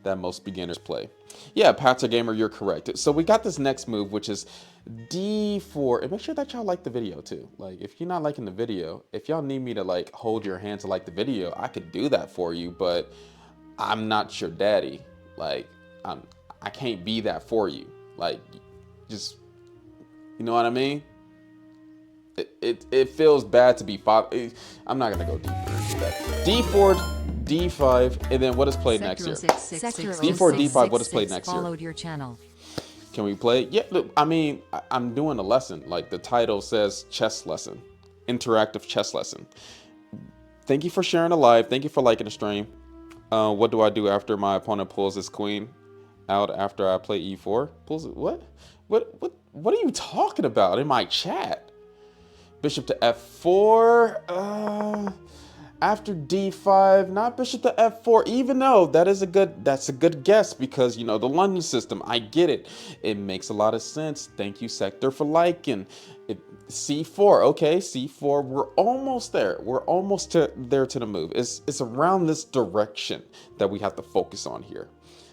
that most beginners play. Yeah, Patzer Gamer, you're correct. So we got this next move, which is D4. And make sure that y'all like the video too. Like, if you're not liking the video, if y'all need me to like hold your hand to like the video, I could do that for you, but I'm not your daddy. Like, I can't be that for you. Like, just, you know what I mean? It feels bad to be five. I'm not gonna go deeper into that. D4, D5, and then what is played next year? D4, D5. What is played next year? Followed your channel. Can we play? Yeah. Look, I mean, I'm doing a lesson. Like the title says, chess lesson, interactive chess lesson. Thank you for sharing the live. Thank you for liking the stream. What do I do after my opponent pulls his queen out after I play E4? Pulls it? What? What are you talking about in my chat? Bishop to F4, after D5, not bishop to F4, even though that's a good guess because, you know, the London system, I get it. It makes a lot of sense. Thank you, Sector, for liking. C4, okay, C4, we're almost there. We're almost there to the move. It's around this direction that we have to focus on here.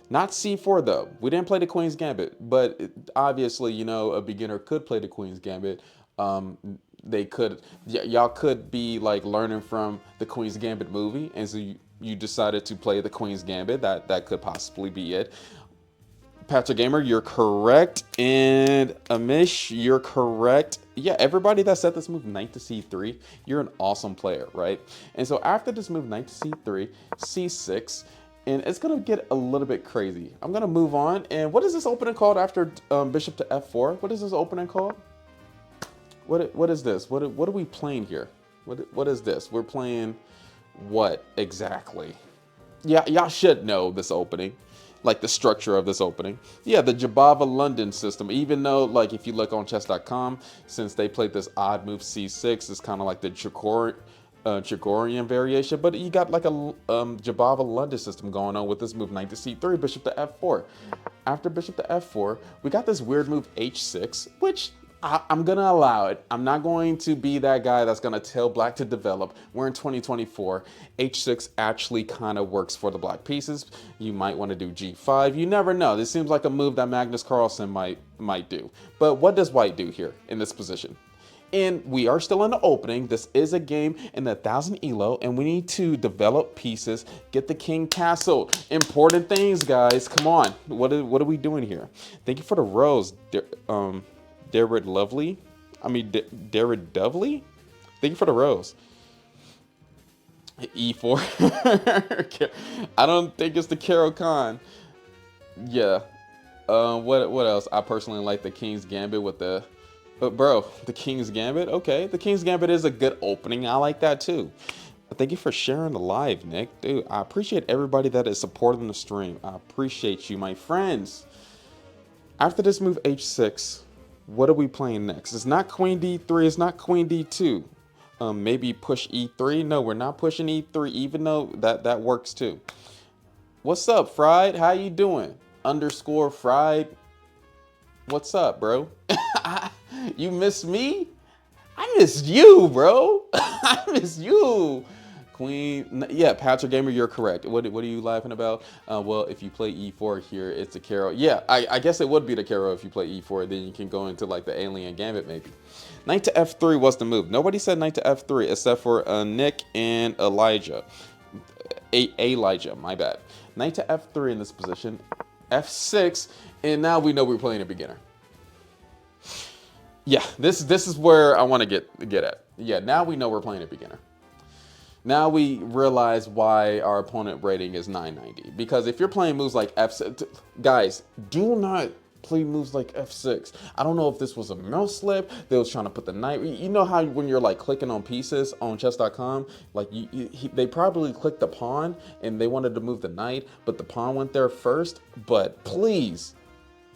Not C4 though. We didn't play the Queen's Gambit, but obviously, you know, a beginner could play the Queen's Gambit. They could, y'all could be like learning from the Queen's Gambit movie, and so you decided to play the Queen's Gambit. That could possibly be it. Patrick Gamer, you're correct, and Amish, you're correct. Yeah, everybody that said this move, knight to c3, you're an awesome player, right? And so after this move, knight to c3, c6, and it's gonna get a little bit crazy. I'm gonna move on, and what is this opening called after bishop to f4? What is this opening called? What is this? What are we playing here? What is this? We're playing what exactly? Yeah, y'all should know this opening, like the structure of this opening. Yeah, the Jabava London system. Even though, like, if you look on chess.com, since they played this odd move c6, it's kind of like the Gregorian variation, but you got like a Jabava London system going on with this move knight to c3, bishop to f4. After bishop to f4, we got this weird move h6, which I'm gonna allow it. I'm not going to be that guy that's gonna tell black to develop. We're in 2024. H6 actually kind of works for the black pieces. You might want to do G5. You never know. This seems like a move that Magnus Carlsen might do. But what does white do here in this position? And we are still in the opening. This is a game in the 1000 ELO, and we need to develop pieces, get the king castled. Important things, guys. Come on. What are we doing here? Thank you for the rose, Derrid Lovely. Derrid Dovely? Thank you for the rose. E4. I don't think it's the Carol Khan. Yeah. What else? I personally like the King's Gambit with the... But bro, the King's Gambit? Okay. The King's Gambit is a good opening. I like that too. But thank you for sharing the live, Nick. Dude, I appreciate everybody that is supporting the stream. I appreciate you, my friends. After this move H6... what are we playing next? It's not Queen D3. It's not Queen D2. Maybe push E3. No, we're not pushing E3, even though that works too. What's up, Fried? How you doing? _ Fried. What's up, bro? You miss me? I missed you, bro. I miss you. Queen, yeah, Patrick Gamer, you're correct. What are you laughing about? Well, if you play E4 here, it's a Caro. Yeah, I guess it would be the Caro if you play E4. Then you can go into like the Alien Gambit maybe. Knight to F3 was the move. Nobody said knight to F3 except for Nick and Elijah. Elijah, my bad. Knight to F3 in this position. F6, and now we know we're playing a beginner. Yeah, this is where I want to get at. Yeah, now we know we're playing a beginner. Now we realize why our opponent rating is 990. Because if you're playing moves like F6, guys, do not play moves like F6. I don't know if this was a mouse slip. They was trying to put the knight. You know how when you're like clicking on pieces on chess.com, like they probably clicked the pawn and they wanted to move the knight, but the pawn went there first. But please,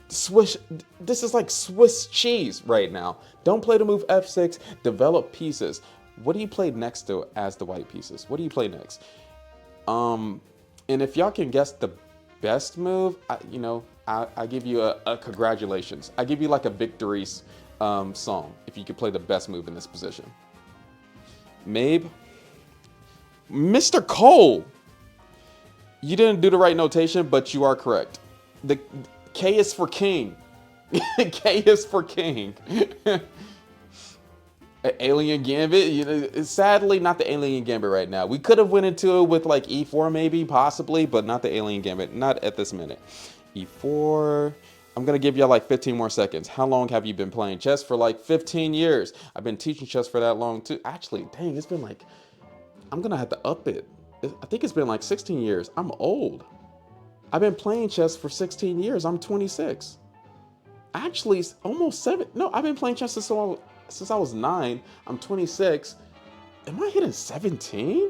this is like Swiss cheese right now. Don't play the move F6. Develop pieces. What do you play next to as the white pieces? What do you play next? And if y'all can guess the best move, I give you a congratulations. I give you like a victory song if you could play the best move in this position. Mabe, Mr. Cole. You didn't do the right notation, but you are correct. The K is for king. K is for king. Alien Gambit, you know, sadly not the Alien Gambit right now. We could have went into it with like E4 maybe, possibly, but not the Alien Gambit, not at this minute. E4, I'm gonna give y'all like 15 more seconds. How long have you been playing chess? For like 15 years. I've been teaching chess for that long too. Actually, dang, it's been like, I'm gonna have to up it. I think it's been like 16 years. I'm old. I've been playing chess for 16 years. I'm 26. Actually, almost 7. No, I've been playing chess since I was 9. I'm 26. Am I hitting 17?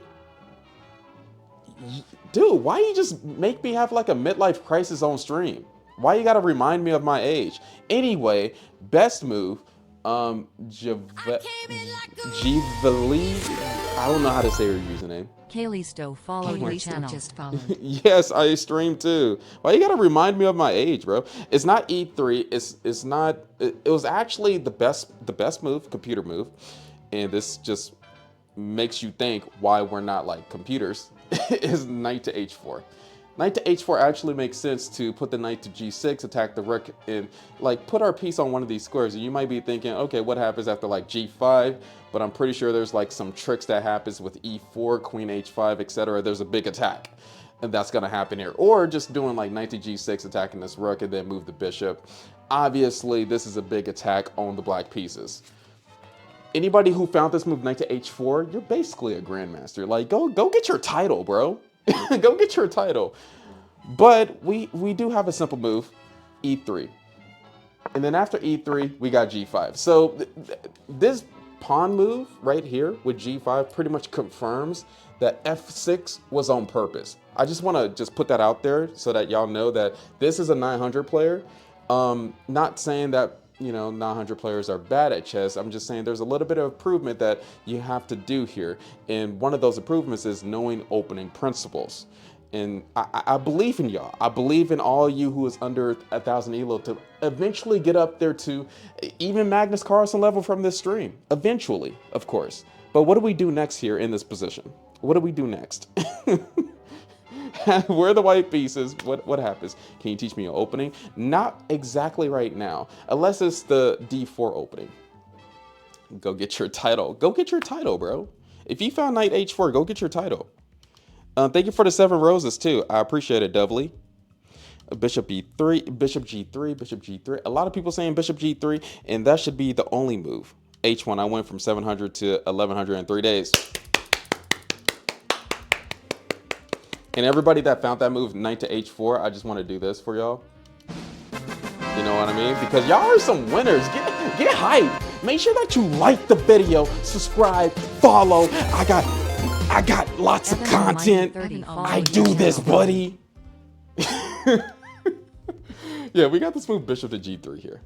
Dude, why you just make me have like a midlife crisis on stream? Why you gotta remind me of my age? Anyway, best move, Givali. I don't know how to say her username. Kaylisto followed your channel. Just followed. Yes, I stream too. Why you gotta remind me of my age, bro? It's not E3. It's not. It was actually the best move, computer move, and this just makes you think why we're not like computers. Is knight to H4. Knight to H4 actually makes sense to put the knight to G6, attack the rook, and like put our piece on one of these squares. And you might be thinking, okay, what happens after like G5? But I'm pretty sure there's like some tricks that happens with E4, Queen H5, etc. There's a big attack, and that's gonna happen here. Or just doing like knight to G6, attacking this rook, and then move the bishop. Obviously, this is a big attack on the black pieces. Anybody who found this move, knight to H4, you're basically a grandmaster. Like, go get your title, bro. Go get your title. But we do have a simple move, E3. And then after E3, we got G5. So this pawn move right here with G5 pretty much confirms that F6 was on purpose. I just want to just put that out there so that y'all know that this is a 900 player. Not saying that, you know, 900 players are bad at chess. I'm just saying there's a little bit of improvement that you have to do here. And one of those improvements is knowing opening principles. And I believe in y'all. I believe in all you who is under 1,000 ELO to eventually get up there to even Magnus Carlsen level from this stream. Eventually, of course. But what do we do next here in this position? What do we do next? Where are the white pieces? What happens? Can you teach me an opening? Not exactly right now, unless it's the D4 opening. Go get your title. Go get your title, bro. If you found knight H4, go get your title. Thank you for the 7 roses too. I appreciate it doubly. Bishop B3, Bishop G3, Bishop G3. A lot of people saying Bishop G3, and that should be the only move. H1, I went from 700 to 1100 in 3 days. And everybody that found that move, knight to H4, I just want to do this for y'all. You know what I mean? Because y'all are some winners. Get hyped. Make sure that you like the video, subscribe, follow. I got lots of content. I do this, buddy. Yeah, we got this move Bishop to G3 here.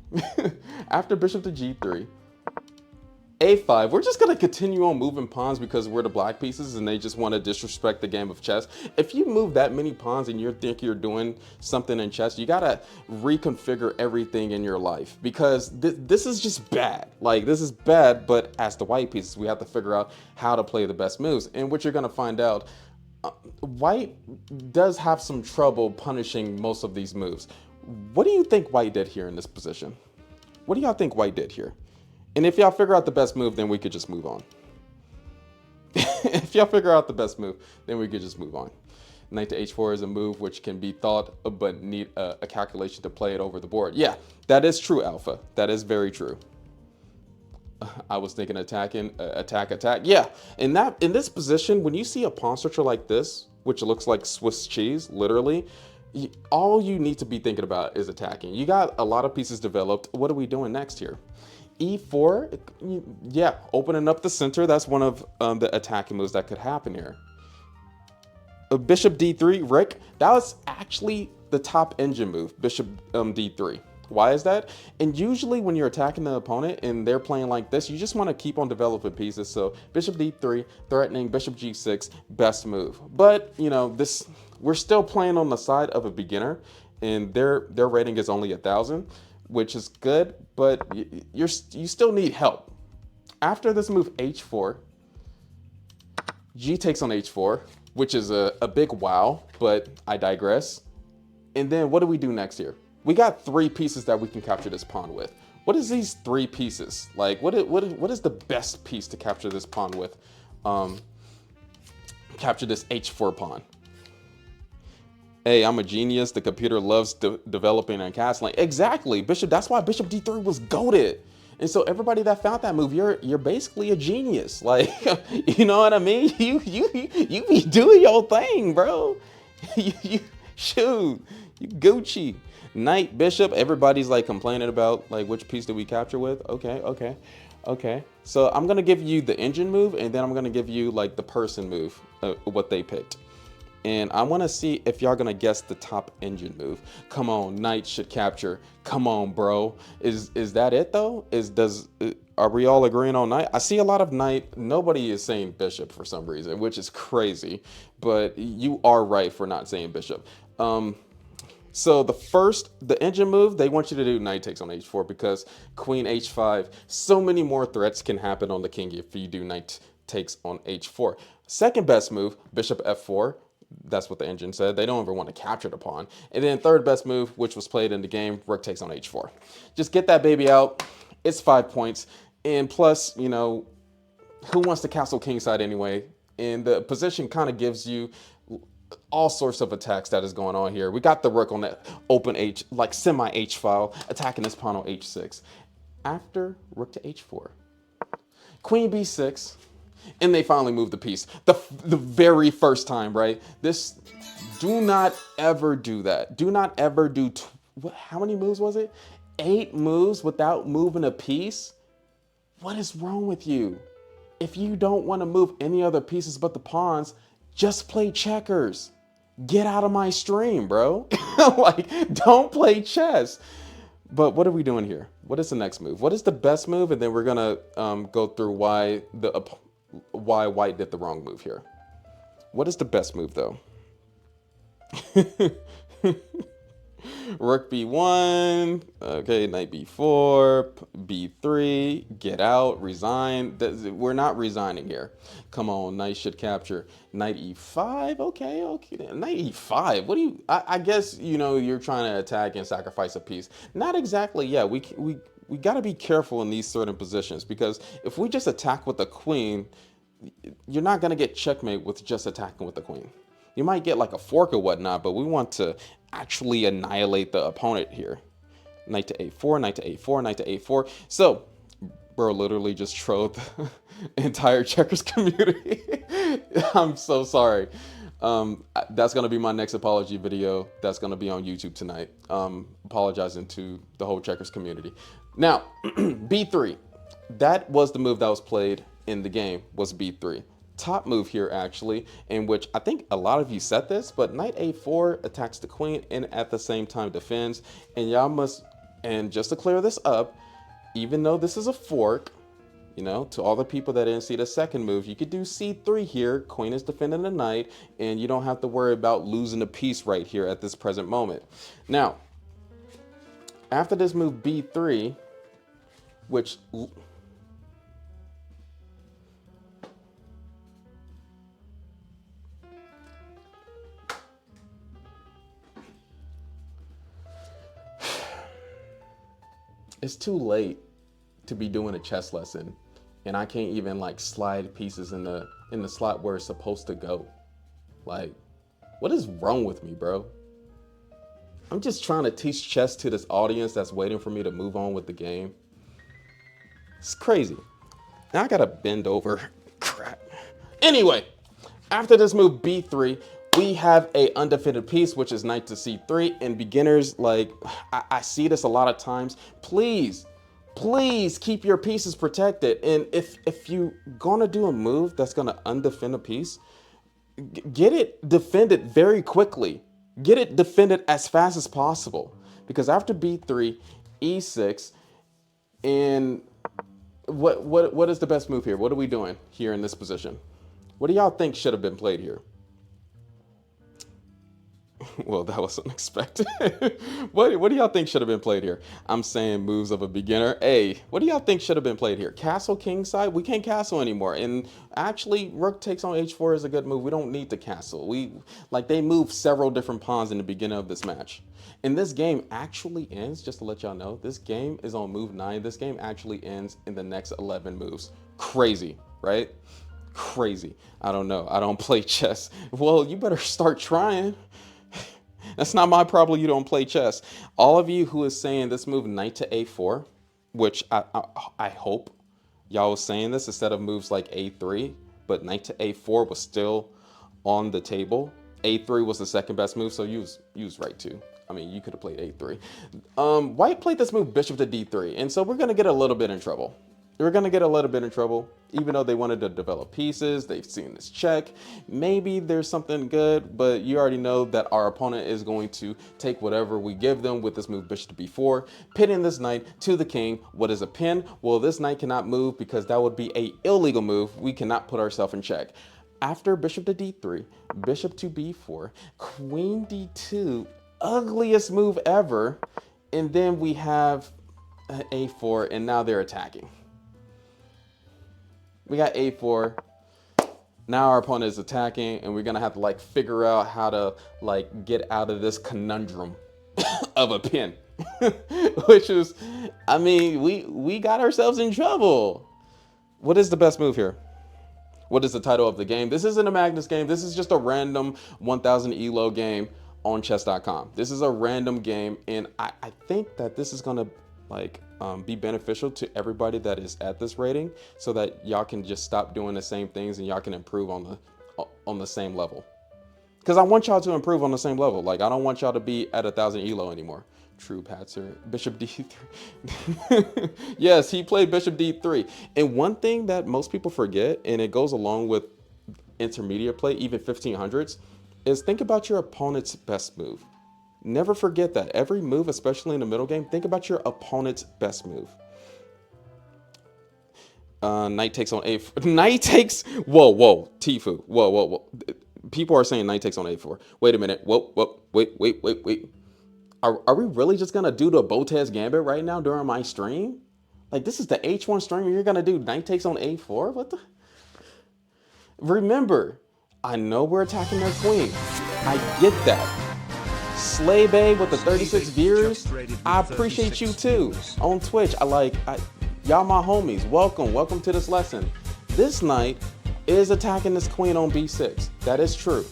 After Bishop to G3, A5, we're just gonna continue on moving pawns because we're the black pieces and they just want to disrespect the game of chess. If you move that many pawns and you think you're doing something in chess, you gotta reconfigure everything in your life because this is just bad. Like, this is bad, but as the white pieces, we have to figure out how to play the best moves. And what you're gonna find out, white does have some trouble punishing most of these moves. What do you think white did here in this position? What do y'all think white did here? And if y'all figure out the best move, then we could just move on. If y'all figure out the best move, then we could just move on. Knight to H4 is a move which can be thought, but need a calculation to play it over the board. Yeah, that is true, Alpha. That is very true. I was thinking attacking, attack. Yeah, in this position, when you see a pawn structure like this, which looks like Swiss cheese, literally, all you need to be thinking about is attacking. You got a lot of pieces developed. What are we doing next here? E4, yeah, opening up the center. That's one of the attacking moves that could happen here. Bishop D3, Rick, that was actually the top engine move, Bishop D3. Why is that? And usually when you're attacking the opponent and they're playing like this, you just want to keep on developing pieces. So Bishop D3, threatening Bishop G6, best move. But, you know, we're still playing on the side of a beginner and their rating is only 1,000. Which is good, but you still need help. After this move H4, G takes on H4, which is a big wow, but I digress. And then what do we do next here? We got 3 pieces that we can capture this pawn with. What is these 3 pieces? Like, what is the best piece to capture this pawn with? Capture this h4 pawn. Hey, I'm a genius. The computer loves developing and castling. Exactly, Bishop. That's why Bishop D3 was goated. And so everybody that found that move, you're basically a genius. Like, you know what I mean? You be doing your thing, bro. Shoot, you Gucci. Knight, Bishop. Everybody's like complaining about like which piece do we capture with? Okay. So I'm gonna give you the engine move, and then I'm gonna give you like the person move, what they picked. And I want to see if y'all gonna guess the top engine move. Come on, Knight should capture. Come on, bro. Is that it though? Are we all agreeing on Knight? I see a lot of Knight. Nobody is saying Bishop for some reason, which is crazy. But you are right for not saying Bishop. So the engine move, they want you to do Knight takes on h4 because Queen h5. So many more threats can happen on the king if you do Knight takes on h4. Second best move, Bishop f4. That's what the engine said. They don't ever want to capture the pawn. And then third best move, which was played in the game, Rook takes on h4. Just get that baby out. It's 5 points. And plus, you know, who wants to castle kingside anyway? And the position kind of gives you all sorts of attacks that is going on here. We got the rook on that open h, like semi h file, attacking this pawn on h6. After rook to h4, queen b6. And they finally moved the piece. The very first time, right? Do not ever do that. Do not ever do, how many moves was it? 8 moves without moving a piece? What is wrong with you? If you don't want to move any other pieces but the pawns, just play checkers. Get out of my stream, bro. Like, don't play chess. But what are we doing here? What is the next move? What is the best move? And then we're gonna go through why White did the wrong move here. What is the best move though? Rook b1, okay, knight b4, b3, get out, resign. We're not resigning here. Come on, knight should capture. Knight e5, okay. Knight e5, what do you, I guess, you know, you're trying to attack and sacrifice a piece. Not exactly, yeah, we gotta be careful in these certain positions because if we just attack with the queen, you're not gonna get checkmate with just attacking with the queen. You might get like a fork or whatnot, but we want to actually annihilate the opponent here. Knight to a4, knight to a4, knight to a4. So, bro literally just trolled the entire checkers community. I'm so sorry. That's going to be my next apology video. That's going to be on YouTube tonight. Apologizing to the whole checkers community. Now, b3. That was the move that was played in the game, was b3. Top move here actually, in which I think a lot of you said this, but knight a4 attacks the queen and at the same time defends. And y'all must, and just to clear this up, even though this is a fork, you know, to all the people that didn't see the second move, you could do c3 here. Queen is defending the knight, and you don't have to worry about losing a piece right here at this present moment. Now, after this move b3, which it's too late to be doing a chess lesson, and I can't even like slide pieces in the slot where it's supposed to go. Like, what is wrong with me, bro? I'm just trying to teach chess to this audience that's waiting for me to move on with the game. It's crazy. Now I gotta bend over. Crap. Anyway, after this move b3, we have a undefended piece, which is knight to c3. And beginners, like, I see this a lot of times. Please keep your pieces protected. And if you gonna do a move that's gonna undefend a piece, get it defended very quickly. Get it defended as fast as possible. Because after b3, e6, and what is the best move here? What are we doing here in this position? What do y'all think should have been played here? Well, that was unexpected. What do y'all think should have been played here? I'm saying moves of a beginner. Hey, what do y'all think should have been played here? Castle king side? We can't castle anymore. And actually, rook takes on h4 is a good move. We don't need to castle. They moved several different pawns in the beginning of this match. And this game actually ends, just to let y'all know, this game is on move 9. This game actually ends in the next 11 moves. Crazy, right? Crazy. I don't know. I don't play chess. Well, you better start trying. That's not my problem. You don't play chess. All of you who is saying this move knight to a4, which I hope y'all was saying this instead of moves like a3, but knight to a4 was still on the table. A3 was the second best move, so you was right too. I mean, you could have played a3. White played this move bishop to d3, and so we're gonna get a little bit in trouble. We're going to get a little bit in trouble, even though they wanted to develop pieces. They've seen this check. Maybe there's something good, but you already know that our opponent is going to take whatever we give them with this move bishop to b4, pinning this knight to the king. What is a pin? Well, this knight cannot move because that would be an illegal move. We cannot put ourselves in check. After bishop to d3, bishop to b4, queen d2, ugliest move ever. And then we have a4, and now they're attacking. We got a4. Now our opponent is attacking, and we're gonna have to like figure out how to like get out of this conundrum of a pin. Which is, I mean, we got ourselves in trouble. What is the best move here? What is the title of the game? This isn't a Magnus game. This is just a random 1000 ELO game on chess.com. This is a random game, and I think that this is gonna like be beneficial to everybody that is at this rating, so that y'all can just stop doing the same things and y'all can improve on the same level. Because I want y'all to improve on the same level. Like, I don't want y'all to be at 1000 ELO anymore. True Patzer, Bishop D3. Yes, he played Bishop D3. And one thing that most people forget, and it goes along with intermediate play, even 1500s, is think about your opponent's best move. Never forget that. Every move, especially in the middle game, think about your opponent's best move. Knight takes on a4. Knight takes. Whoa, Tifu. Whoa. People are saying knight takes on a4. Wait a minute. Whoa. Wait. Are we really just gonna do the Botez Gambit right now during my stream? Like, this is the H1 stream and you're gonna do knight takes on a4? What the? Remember, I know we're attacking their queen. I get that. Slay Bay with the 36 viewers. I appreciate you too on Twitch. Y'all my homies. Welcome to this lesson. This knight is attacking this queen on b6. That is true.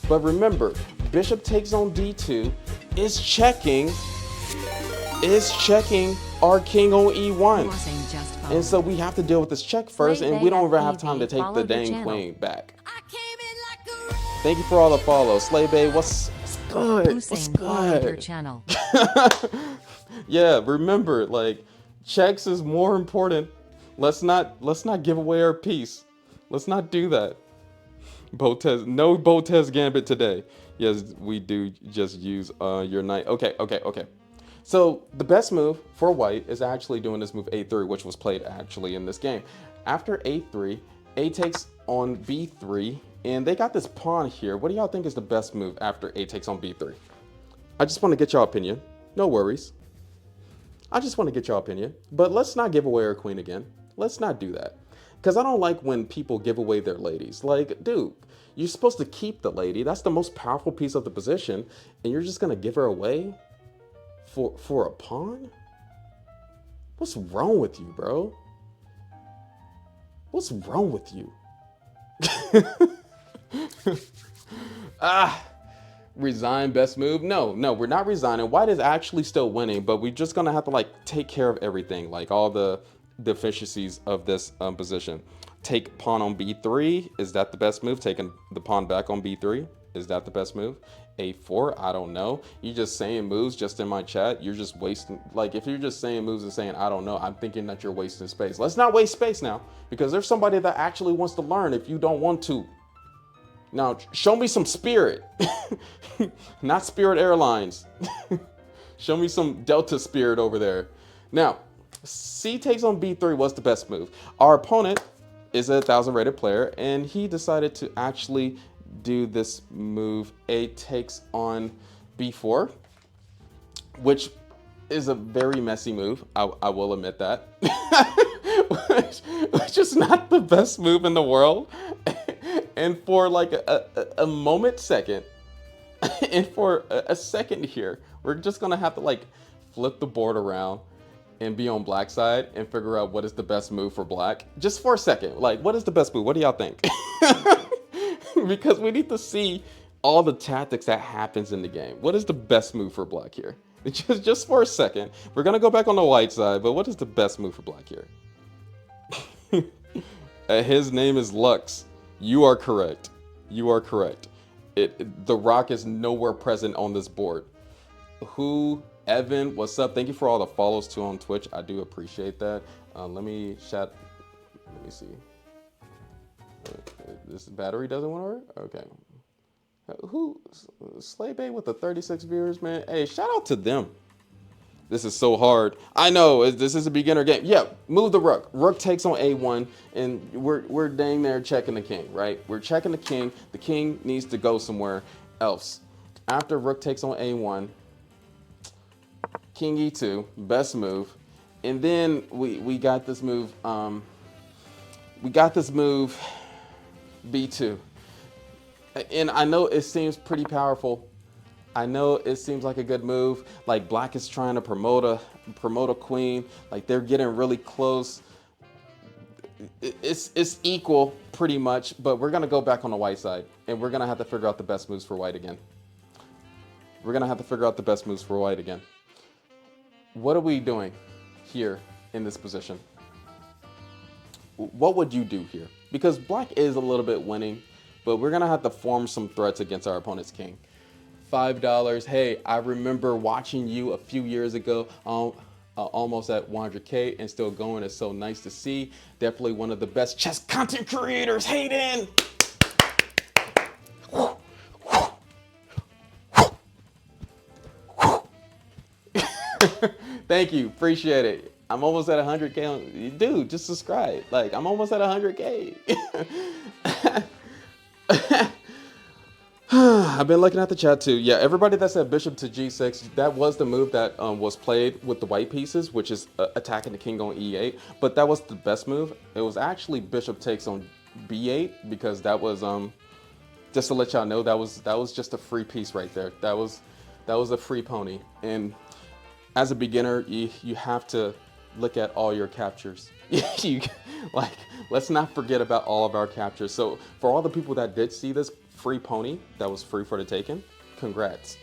But remember, bishop takes on d2 is checking our king on e1. And so we have to deal with this check first, and we don't even have time to take the dang queen back. Thank you for all the follows. Slay Bay, what's good? What's good? Yeah, remember, like, checks is more important. Let's not give away our peace. Let's not do that. No Botez Gambit today. Yes, we do just use your knight. Okay. So the best move for white is actually doing this move a3, which was played actually in this game. After a3, a takes on b3, and they got this pawn here. What do y'all think is the best move after a takes on b3? I just want to get y'all opinion. No worries. I just want to get y'all opinion. But let's not give away our queen again. Let's not do that. Because I don't like when people give away their ladies. Like, dude, you're supposed to keep the lady. That's the most powerful piece of the position. And you're just going to give her away for a pawn? What's wrong with you, bro? What's wrong with you? Resign best move? No, we're not resigning. White is actually still winning, but we're just gonna have to like take care of everything, like all the deficiencies of this position. Take pawn on b3. Is that the best move? Taking the pawn back on b3. Is that the best move? a4, I don't know. You're just saying moves just in my chat. You're just wasting, like, if you're just saying moves and saying I don't know, I'm thinking that you're wasting space. Let's not waste space now, because there's somebody that actually wants to learn if you don't want to. Now, show me some Spirit. Not Spirit Airlines. Show me some Delta Spirit over there. Now, C takes on B3 was the best move. Our opponent is a 1000 rated player, and he decided to actually do this move. A takes on b4, which is a very messy move. I will admit that. which is not the best move in the world. And for like a moment second, and for a second here, we're just gonna have to like flip the board around and be on black side and figure out what is the best move for black. Just for a second, like what is the best move? What do y'all think? Because we need to see all the tactics that happens in the game. What is the best move for black here? Just for a second, we're gonna go back on the white side, but what is the best move for black here? His name is Lux. You are correct. You are correct. The rock is nowhere present on this board. Evan, what's up? Thank you for all the follows too on Twitch. I do appreciate that. Let me see. This battery doesn't want to work? Okay. Who? Slaybay with the 36 viewers, man. Hey, shout out to them. This is so hard. I know, this is a beginner game. Yeah, move the rook. Rook takes on a1, and we're dang there checking the king, right? We're checking the king. The king needs to go somewhere else. After rook takes on a1, king e2, best move. And then we got this move, b2. And I know it seems pretty powerful. I know it seems like a good move. Like black is trying to promote a queen. Like they're getting really close. It's equal pretty much, but we're gonna go back on the white side and we're gonna have to figure out the best moves for white again. We're gonna have to figure out the best moves for white again. What are we doing here in this position? What would you do here? Because black is a little bit winning, but we're gonna have to form some threats against our opponent's king. $5. Hey, I remember watching you a few years ago, almost at 100K and still going. It's so nice to see. Definitely one of the best chess content creators. Hayden. Thank you, appreciate it. I'm almost at 100K. Dude, just subscribe. Like, I'm almost at 100K. I've been looking at the chat too. Yeah, everybody that said bishop to g6, that was the move that was played with the white pieces, which is attacking the king on e8. But that was the best move. It was actually bishop takes on b8 because that was just to let y'all know that was just a free piece right there. That was a free pony. And as a beginner, you have to look at all your captures. Let's not forget about all of our captures. So for all the people that did see this free pony that was free for the taking, congrats.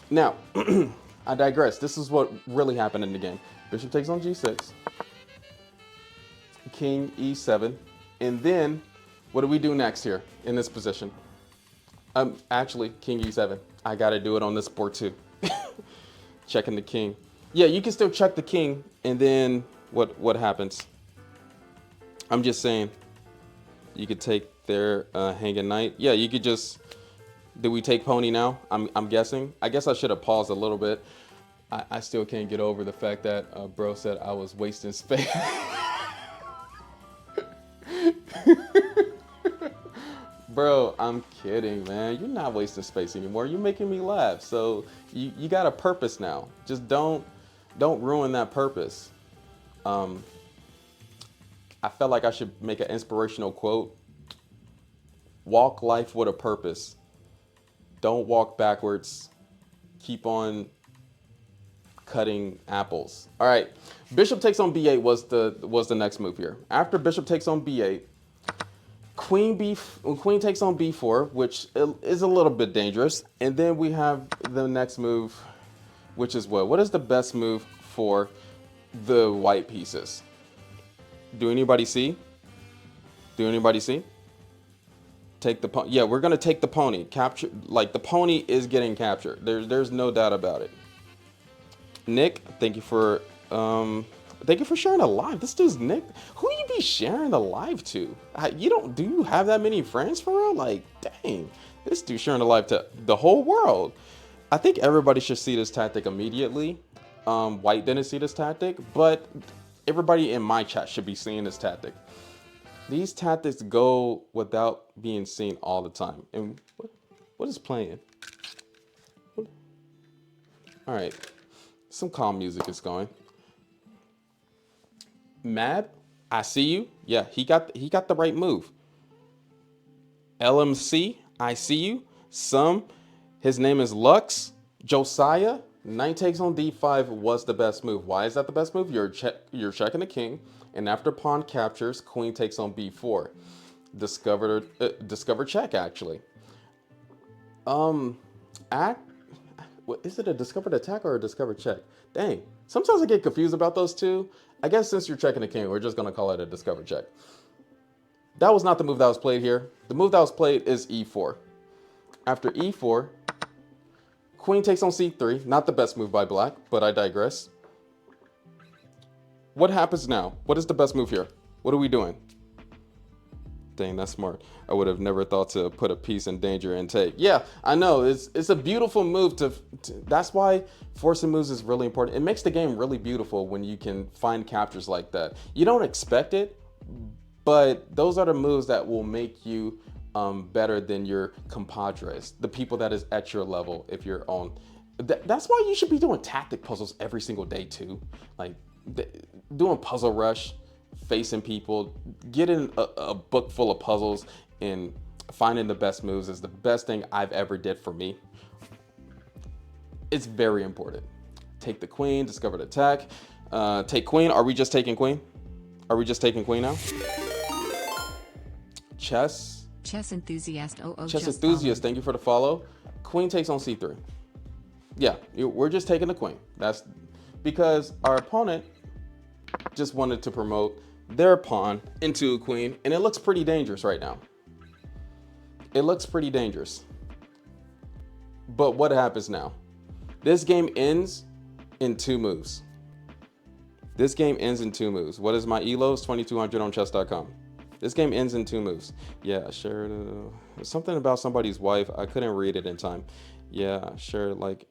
Now, I digress. This is what really happened in the game. Bishop takes on g6, king e7, and then what do we do next here in this position? Actually, king e7. I gotta do it on this board too. Checking the king. Yeah, you can still check the king, and then what happens? I'm just saying, you could take their hanging knight. Yeah, you could just. Do we take pony now? I'm guessing. I guess I should have paused a little bit. I still can't get over the fact that bro said I was wasting space. Bro, I'm kidding, man. You're not wasting space anymore. You're making me laugh. So you got a purpose now. Just don't ruin that purpose. I felt like I should make an inspirational quote. Walk life with a purpose. Don't walk backwards. Keep on cutting apples. All right. Bishop takes on b8 was the next move here. After bishop takes on b8, queen takes on b4, which is a little bit dangerous. And then we have the next move, which is what? What is the best move for the white pieces? Do anybody see? Do anybody see? Take the pony. Yeah, we're gonna take the pony. Capture, like the pony is getting captured. There's no doubt about it. Nick, thank you for sharing a live. This dude's Nick. Who you be sharing the live to? Do you have that many friends for real? Like, dang, this dude sharing the live to the whole world. I think everybody should see this tactic immediately. White didn't see this tactic, but everybody in my chat should be seeing this tactic. These tactics go without being seen all the time. And what is playing? All right, some calm music is going. Mab, I see you. Yeah, he got the right move. LMC, I see you. Some, his name is Lux. Josiah, knight takes on d5 was the best move. Why is that the best move? You're checking the king, and after pawn captures, queen takes on b4. Discover check actually. Act. What, is it a discovered attack or a discovered check? Dang. Sometimes I get confused about those two. I guess since you're checking the king, we're just gonna call it a discovered check. That was not the move that was played here. The move that was played is e4. After e4, queen takes on c3. Not the best move by black, but I digress. What happens now? What is the best move here? What are we doing? Dang, that's smart. I would have never thought to put a piece in danger and take. Yeah, I know. It's a beautiful move to that's why forcing moves is really important. It makes the game really beautiful when you can find captures like that. You don't expect it, but those are the moves that will make you better than your compadres, the people that is at your level if you're on. That's why you should be doing tactic puzzles every single day too. Like doing puzzle rush, facing people, getting a book full of puzzles and finding the best moves is the best thing I've ever did for me. It's very important. Take the queen, discover the attack. Take queen. Are we just taking queen? Are we just taking queen now? Chess. Chess enthusiast. Chess enthusiast. Thank you for the follow. Queen takes on c3. Yeah, we're just taking the queen. That's because our opponent just wanted to promote their pawn into a queen, and it looks pretty dangerous right now. It looks pretty dangerous. But what happens now? This game ends in 2 moves. This game ends in 2 moves. What is my ELO? It's 2200 on chess.com. This game ends in 2 moves. Yeah, I shared something about somebody's wife. I couldn't read it in time. Yeah, I shared like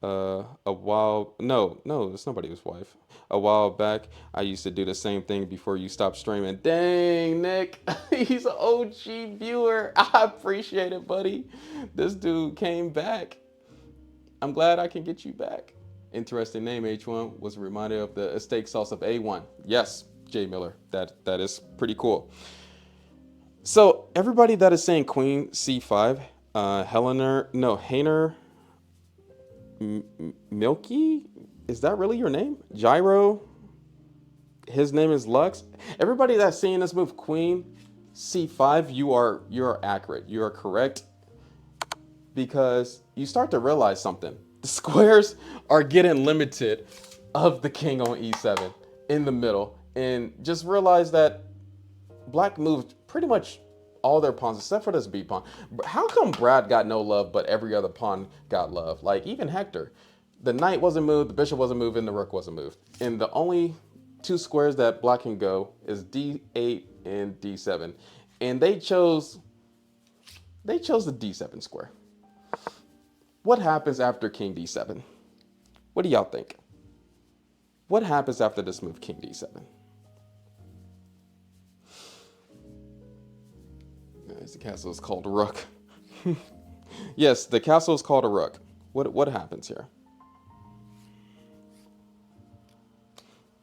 a while. No, it's nobody's wife. A while back, I used to do the same thing before you stopped streaming. Dang, Nick, he's an OG viewer. I appreciate it, buddy. This dude came back. I'm glad I can get you back. Interesting name, H1 was a reminder of the steak sauce of A1. Yes, Jay Miller. That is pretty cool. So everybody that is saying Queen C5, Hainer Milky, is that really your name? Gyro. His name is Lux. Everybody that's seeing this move, Queen C5, you are accurate. You are correct. Because you start to realize something. The squares are getting limited of the king on e7 in the middle. And just realize that black moved pretty much all their pawns except for this B pawn. How come Brad got no love but every other pawn got love? Like even Hector. The knight wasn't moved, the bishop wasn't moved, and the rook wasn't moved. And the only 2 squares that black can go is d8 and d7. And they chose the d7 square. What happens after king d7? What do y'all think? What happens after this move, king d7? The castle is called a rook. Yes, the castle is called a rook. What happens here?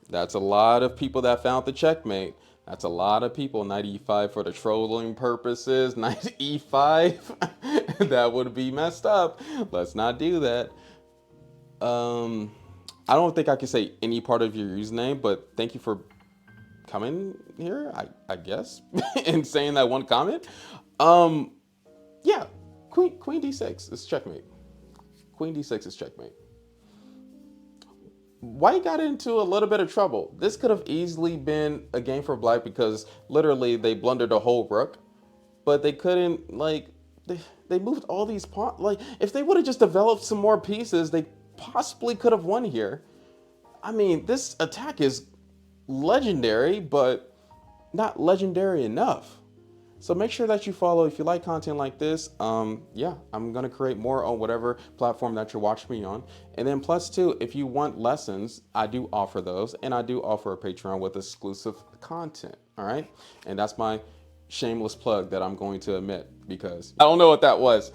That's a lot of people that found the checkmate. That's a lot of people. Knight e5 for the trolling purposes. Knight e5. That would be messed up. Let's not do that. I don't think I can say any part of your username, but thank you for coming here, I guess, and saying that one comment. Yeah, queen d6 is checkmate. Queen d6 is checkmate. White got into a little bit of trouble. This could have easily been a game for black because literally they blundered a whole rook, but they couldn't, like, they moved all these pawns. Like, if they would have just developed some more pieces, they possibly could have won here. I mean, this attack is legendary, but not legendary enough. So make sure that you follow if you like content like this. Yeah, I'm gonna create more on whatever platform that you're watching me on. And then plus 2, if you want lessons, I do offer those, and I do offer a Patreon with exclusive content. All right. And that's my shameless plug that I'm going to admit because I don't know what that was.